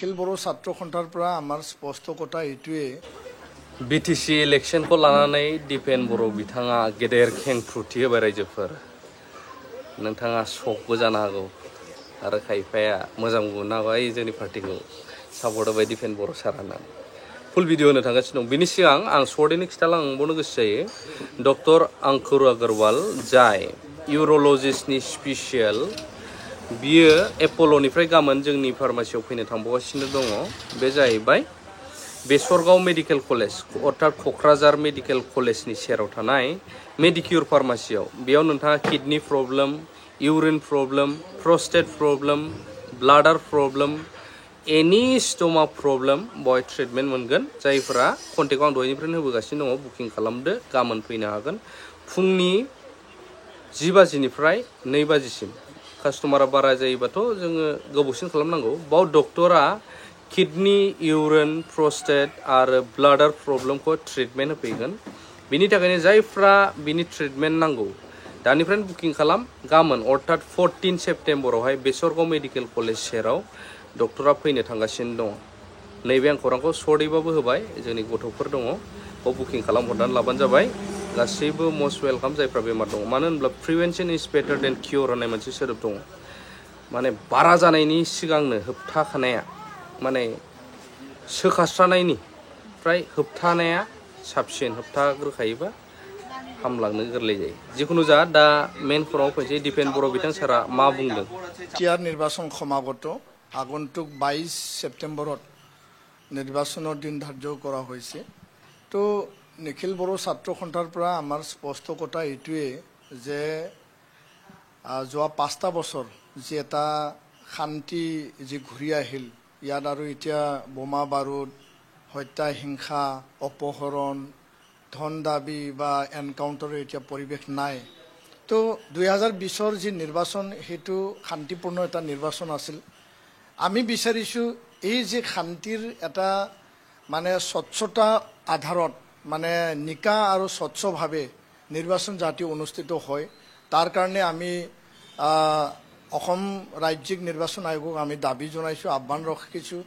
নিখিল বড়ো ছাত্ৰ সন্থাৰ পৰা আমাৰ স্পষ্ট কথা এইটোৱে बिटिसि इलेक्शनखौ लानानै दिपेन बर' बिथाङा गेदेर खेंफ्रुथि होबाय रायजोफोर नोंथाङा शकबो जानो हागौ आरो खायफाया मोजां मोननो हागौ जोंनि पार्टिखौ सापर्ट होबाय दिपेन बर' सार होननानै फुल भिडिअ होनो थांगासिनो दं बिनि सिगां आं सर्टैनो खिथालांबावनो गोसो जायो डक्टर अंकुर अग्रवाल जाय इउर'लजिस्टनि स्पेसियेल बियो एप'ल'निफ्राय गाबोन जोंनि फार्मासियाव फैनो थांबावगासिनो दङ बे जाहैबाय बेसरगाव मेडिकेल कलेज अर्थात क'क्राझार मेडिकेल कलेजनि सेराव थानाय मेडिक्युर फार्मासियाव बेयाव नोंथाङा kidney problem urine problem prostate problem bladder problem any stomach problem बय ट्रिटमेन्ट मोनगोन जायफोरा कन्टेक्टआव आं दहायनिफ्रायनो होबोगासिनो दङ बुकिं खालामदो गाबोन फैनो हागोन फुंनि 10 बाजिनिफ्राय 2 बाजिसिम कास्टमारा बारा जायोबाथ' जोङो गोबावसिन खालामनांगौ बाव डक्टरा किडनी इउरिन प्रस्टेट आरो ब्लाडार प्रब्लेमखौ ट्रिटमेन्ट होफैगोन बिनि थाखायनो जायफ्रा बिनि ट्रिटमेन्ट नांगौ दानिफ्रायनो बुकिं खालाम गाबोन अर्थात 14 सेप्तेम्बरावहाय बेसरगाव मेडिकेल कलेज सेराव डक्टरा फैनो थांगासिनो दङ नैबे आं खौरांखौ सर्टैबाबो होबाय जोंनि गथ'फोर दङ बेयाव बुकिं खालामहरनानै लाबानो जाबाय गासैबो मस्ट वेलकाम जायफ्रा बेमार दङ मानो होनब्ला प्रिभेन्सन इज बेटार देन कियर होननाय मोनसे सोदोब दङ माने बारा जानायनि सिगांनो होबथाखानाया माने सोखास्रानायनिफ्राय होबथानाया साबसिन होबथाग्रोखायोबा हामलांनो गोरलै जायो जिखुनु जा दा मेन खौराङाव फैनोसै दिपेन बर' बिथां सारा मा बुंदों টিয়াৰ নিৰ্বাচন সমাগত আগন্তুক 22 ছেপ্টেম্বৰত নিৰ্বাচনৰ দিন ধাৰ্য কৰা হৈছে তো নিখিল বড়ো ছাত্ৰ সন্থাৰ পৰা আমাৰ স্পষ্ট কথা এইটোৱে যে যোৱা 5টা বছৰ যি এটা শান্তি যি ঘূৰি আহিল ইয়াত আৰু এতিয়া বোমা বাৰুদ হত্যা হিংসা অপহৰণ ধন দাবী বা এনকাউণ্টাৰৰ এতিয়া পৰিৱেশ নাই তো 2020ৰ যি নিৰ্বাচন হেতু শান্তিপূৰ্ণ এটা নিৰ্বাচন আছিল আমি বিচাৰিছো এই যে শান্তিৰ এটা মানে স্বচ্ছতা আধাৰত মানে নিকা আৰু স্বচ্ছভাৱে নিৰ্বাচন জাতি অনুষ্ঠিত হয় তাৰ কাৰণে আমি অসম ৰাজ্যিক নিৰ্বাচন আয়োগক আমি দাবী জনাইছো আহ্বান ৰাখিছো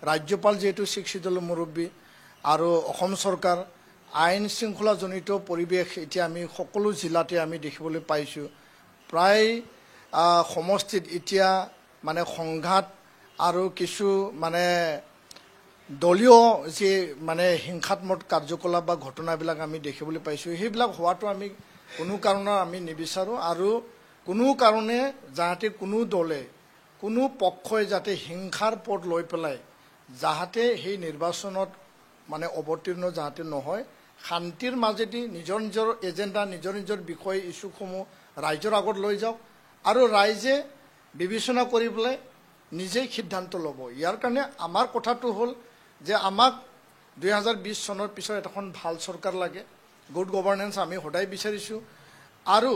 ৰাজ্যপাল যেহেতু শিক্ষিত মুৰব্বী আৰু অসম চৰকাৰ আইন শৃংখলাজনিত পৰিৱেশ এতিয়া আমি সকলো জিলাতে আমি দেখিবলৈ পাইছো প্ৰায় সমষ্টিত এতিয়া মানে সংঘাত আৰু কিছু মানে দলীয় যে মানে হিংসাত্মক কাৰ্যকলাপ বা ঘটনাবিলাক আমি দেখিবলৈ পাইছো সেইবিলাক হোৱাটো আমি কোনো কাৰণত আমি নিবিচাৰো আৰু কোনো কাৰণে যাতে কোনো দলে কোনো পক্ষই যাতে হিংসাৰ পথ লৈ পেলাই যাতে সেই নিৰ্বাচনত মানে অৱতীৰ্ণ যাতে নহয় শান্তিৰ মাজেদি নিজৰ নিজৰ এজেন্ডা নিজৰ নিজৰ বিষয় ইস্যুসমূহ ৰাইজৰ আগত লৈ যাওক আৰু ৰাইজে বিবেচনা কৰি পেলাই নিজেই সিদ্ধান্ত ল'ব ইয়াৰ কাৰণে আমাৰ কথাটো হ'ল যে আমাক 2020 চনৰ পিছত এখন ভাল চৰকাৰ লাগে গুড গভৰ্নেন্স আমি সদায় বিচাৰিছো আৰু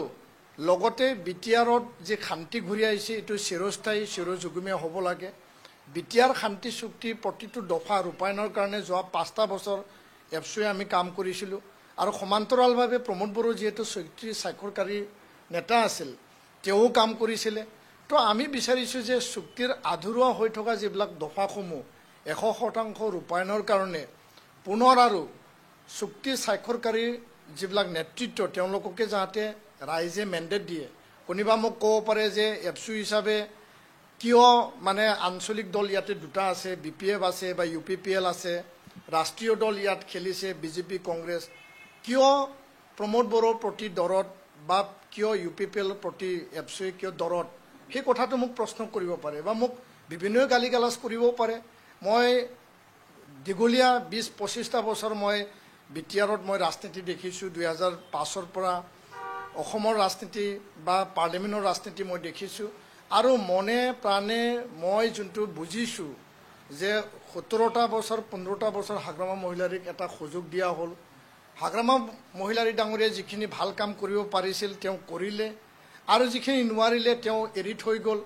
লগতে বিটিআৰত যে শান্তি ঘূৰি আহিছে এইটো চিৰস্থায়ী চিৰযুগমীয়া হ'ব লাগে বিটিআৰ শান্তি চুক্তি প্ৰতিটো দফা ৰূপায়ণৰ কাৰণে যোৱা 5টা বছৰ এফচুৱে আমি কাম কৰিছিলোঁ আৰু সমান্তৰালভাৱে প্ৰমোদ বড়ো যেহেতু চুক্তি স্বাক্ষৰকাৰী নেতা আছিল তেওঁ কাম কৰিছিলে তো আমি বিচাৰিছোঁ যে চুক্তিৰ আধৰুৱা হৈ থকা যিবিলাক দফাসমূহ 100% ৰূপায়ণৰ কাৰণে পুনৰ আৰু চুক্তি স্বাক্ষৰকাৰী যিবিলাক নেতৃত্ব তেওঁলোককে যাতে ৰাইজে মেণ্ডেট দিয়ে কোনোবা মোক ক'ব পাৰে যে এফচু হিচাপে কিয় মানে আঞ্চলিক দল ইয়াতে দুটা আছে বিপিএফ আছে বা ইউপিপিএল আছে ৰাষ্ট্ৰীয় দল ইয়াত খেলিছে বিজেপি কংগ্ৰেছ কিয় প্ৰমোদ বড়োৰ প্ৰতি দৰত বা কিয় ইউপিপিএলৰ প্ৰতি এফচুৱে কিয় দৰত সেই কথাটো মোক প্ৰশ্ন কৰিব পাৰে বা মোক বিভিন্ন গালি গালাজ কৰিব পাৰে মই দীঘলীয়া 20-25টা বছৰ মই বিটিআৰত মই ৰাজনীতি দেখিছোঁ 2005ৰ পৰা অসমৰ ৰাজনীতি বা পাৰ্লিমেণ্টৰ ৰাজনীতি মই দেখিছোঁ আৰু মনে প্ৰাণে মই যোনটো বুজিছোঁ যে 17টা বছৰ 15টা বছৰ হাগ্ৰামা মহিলাৰীক এটা সুযোগ দিয়া হ'ল হাগ্ৰামা মহিলাৰী ডাঙৰীয়া যিখিনি ভাল কাম কৰিব পাৰিছিল তেওঁ কৰিলে আৰু যিখিনি নোৱাৰিলে তেওঁ এৰি থৈ গ'ল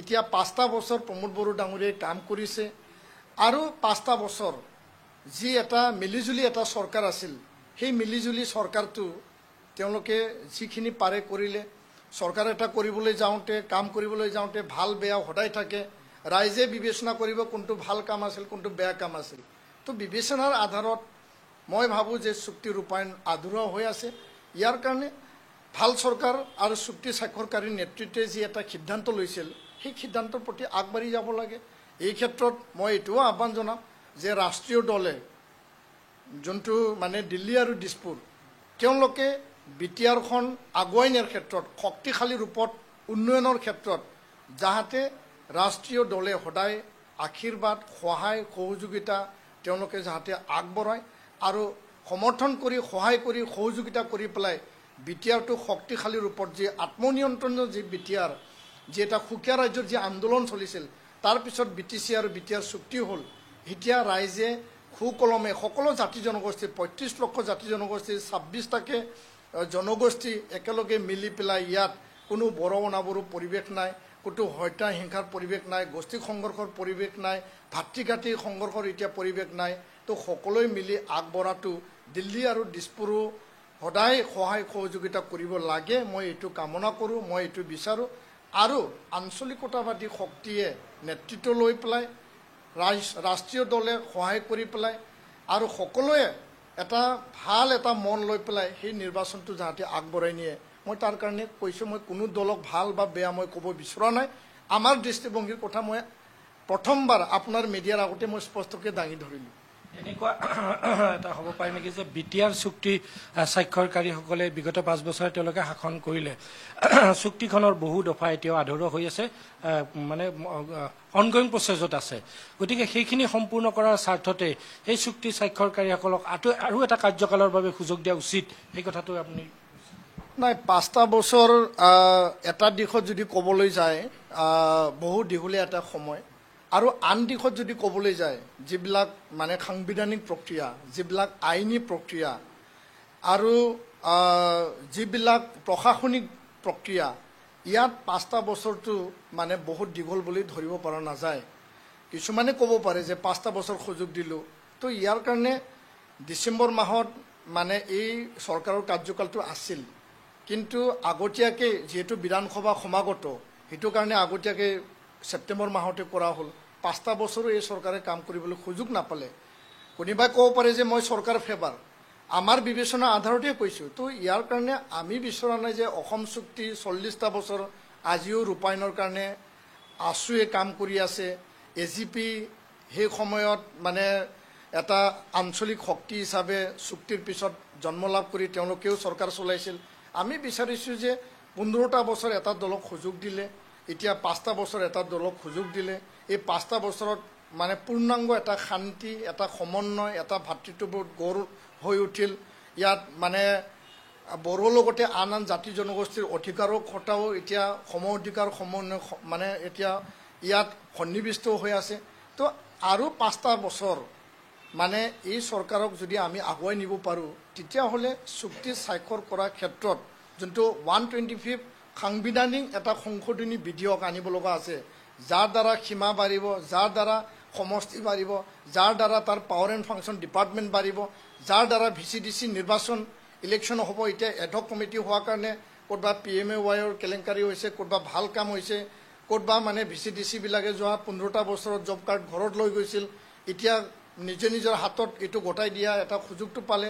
এতিয়া 5টা বছৰ প্ৰমোদ বড়ো ডাঙৰীয়াই কাম কৰিছে আৰু 5টা বছৰ যি এটা মিলিজুলি এটা চৰকাৰ আছিল সেই মিলিজুলি চৰকাৰটো তেওঁলোকে যিখিনি পাৰে কৰিলে চৰকাৰ এটা কৰিবলৈ যাওঁতে কাম কৰিবলৈ যাওঁতে ভাল বেয়া সদায় থাকে ৰাইজে বিবেচনা কৰিব কোনটো ভাল কাম আছিল কোনটো বেয়া কাম আছিল তো বিবেচনাৰ আধাৰত মই ভাবোঁ যে চুক্তি ৰূপায়ণ আধৰুৱা হৈ আছে ইয়াৰ কাৰণে ভাল চৰকাৰ আৰু চুক্তি স্বাক্ষৰকাৰী নেতৃত্বে যি এটা সিদ্ধান্ত লৈছিল সেই সিদ্ধান্তৰ প্ৰতি আগবাঢ়ি যাব লাগে এই ক্ষেত্ৰত মই এইটোও আহ্বান জনাম যে ৰাষ্ট্ৰীয় দলে যোনটো মানে দিল্লী আৰু দিছপুৰ তেওঁলোকে বিটিআৰখন আগুৱাই নিয়াৰ ক্ষেত্ৰত শক্তিশালী ৰূপত উন্নয়নৰ ক্ষেত্ৰত যাহাতে ৰাষ্ট্ৰীয় দলে সদায় আশীৰ্বাদ সহায় সহযোগিতা তেওঁলোকে যাহাতে আগবঢ়ায় আৰু সমৰ্থন কৰি সহায় কৰি সহযোগিতা কৰি পেলাই বিটিআৰটো শক্তিশালী ৰূপত যে আত্মনিয়ন্ত্ৰণৰ যি বিটিআৰ যি এটা সুকীয়া ৰাজ্যৰ যি আন্দোলন চলিছিল তাৰ পিছত বিটিচি আৰু বিটিআৰ চুক্তি হ'ল এতিয়া ৰাইজে সুকলমে সকলো জাতি জনগোষ্ঠী ৩৫ লক্ষ জাতি জনগোষ্ঠীৰ ২৬টাকে জনগোষ্ঠী একেলগে মিলি পেলাই ইয়াত কোনো বড়ো অনাবড়ো পৰিৱেশ নাই কোনো হত্যা হিংসাৰ পৰিৱেশ নাই গোষ্ঠী সংঘৰ্ষৰ পৰিৱেশ নাই ভাতৃঘাতী সংঘৰ্ষৰ এতিয়া পৰিৱেশ নাই তো সকলোৱে মিলি আগবঢ়াটো দিল্লী আৰু দিছপুৰো সদায় সহায় সহযোগিতা কৰিব লাগে মই এইটো কামনা কৰোঁ মই এইটো বিচাৰোঁ আৰু আঞ্চলিকতাবাদী শক্তিয়ে নেতৃত্ব লৈ পেলাই ৰাষ্ট্ৰীয় দলে সহায় কৰি পেলাই আৰু সকলোৱে এটা ভাল এটা মন লৈ পেলাই সেই নিৰ্বাচনটো যাতে আগবঢ়াই নিয়ে মই তাৰ কাৰণে কৈছোঁ মই কোনো দলক ভাল বা বেয়া মই ক'ব বিচৰা নাই আমাৰ দৃষ্টিভংগীৰ কথা মই প্ৰথমবাৰ আপোনাৰ মিডিয়াৰ আগতে মই স্পষ্টকৈ দাঙি ধৰিলোঁ এনেকুৱা এটা হ'ব পাৰে নেকি যে বিটিআৰ চুক্তি স্বাক্ষৰকাৰীসকলে বিগত 5 বছৰে তেওঁলোকে শাসন কৰিলে চুক্তিখনৰ বহু দফা এতিয়াও আধৰুৱা হৈ আছে মানে অনগয়িং প্ৰচেছত আছে গতিকে সেইখিনি সম্পূৰ্ণ কৰাৰ স্বাৰ্থতে এই চুক্তি স্বাক্ষৰকাৰীসকলক আৰু এটা কাৰ্যকালৰ বাবে সুযোগ দিয়া উচিত এই কথাটো আপুনি নাই 5টা বছৰ এটা দিশত যদি ক'বলৈ যায় বহু দীঘলীয়া এটা সময় আৰু আন দিশত যদি ক'বলৈ যায় যিবিলাক মানে সাংবিধানিক প্ৰক্ৰিয়া যিবিলাক আইনী প্ৰক্ৰিয়া আৰু যিবিলাক প্ৰশাসনিক প্ৰক্ৰিয়া ইয়াত 5টা বছৰটো মানে বহুত দীঘল বুলি ধৰিব পৰা নাযায় কিছুমানে ক'ব পাৰে যে 5টা বছৰ সুযোগ দিলোঁ তো ইয়াৰ কাৰণে ডিচেম্বৰ মাহত মানে এই চৰকাৰৰ কাৰ্যকালটো আছিল কিন্তু আগতীয়াকৈ যিহেতু বিধানসভা সমাগত সেইটো কাৰণে আগতীয়াকৈ ছেপ্টেম্বৰ মাহতে কৰা হ'ল 5টা বছৰো এই চৰকাৰে কাম কৰিবলৈ সুযোগ নাপালে কোনোবাই ক'ব পাৰে যে মই চৰকাৰ ফেভাৰ আমাৰ বিবেচনা আধাৰতে কৈছোঁ তো ইয়াৰ কাৰণে আমি বিচৰা নাই যে অসম চুক্তি 40টা বছৰ আজিও ৰূপায়ণৰ কাৰণে আছুৱে কাম কৰি আছে এজিপি সেই সময়ত মানে এটা আঞ্চলিক শক্তি হিচাপে চুক্তিৰ পিছত জন্ম লাভ কৰি তেওঁলোকেও চৰকাৰ চলাইছিল আমি বিচাৰিছোঁ যে 15টা বছৰ এটা দলক সুযোগ দিলে এতিয়া 5টা বছৰ এটা দলক সুযোগ দিলে এই 5টা বছৰত মানে পূৰ্ণাংগ এটা শান্তি এটা সমন্বয় এটা ভাতৃত্ববোধ গঢ় হৈ উঠিল ইয়াত মানে বড়োৰ লগতে আন আন জাতি জনগোষ্ঠীৰ অধিকাৰৰ কথাও এতিয়া সম অধিকাৰ সমন্বয় মানে এতিয়া ইয়াত সন্নিৱিষ্ট হৈ আছে তো আৰু 5টা বছৰ মানে এই চৰকাৰক যদি আমি আগুৱাই নিব পাৰোঁ তেতিয়াহ'লে চুক্তি স্বাক্ষৰ কৰাৰ ক্ষেত্ৰত যোনটো 125 সাংবিধানিক এটা সংশোধনী বিধেয়ক আনিব লগা আছে যাৰ দ্বাৰা সীমা বাঢ়িব যাৰ দ্বাৰা সমষ্টি বাঢ়িব যাৰ দ্বাৰা তাৰ পাৱাৰ এণ্ড ফাংচন ডিপাৰ্টমেণ্ট বাঢ়িব যাৰ দ্বাৰা VCDC নিৰ্বাচন ইলেকশ্যন হ'ব এতিয়া এডহক কমিটি হোৱাৰ কাৰণে ক'ৰবাত PMAYৰ কেলেংকাৰী হৈছে ক'ৰবাত ভাল কাম হৈছে ক'ৰবাত মানে VCDCবিলাকে যোৱা 15টা বছৰত জব কাৰ্ড ঘৰত লৈ গৈছিল এতিয়া নিজৰ হাতত এইটো গতাই দিয়া এটা সুযোগটো পালে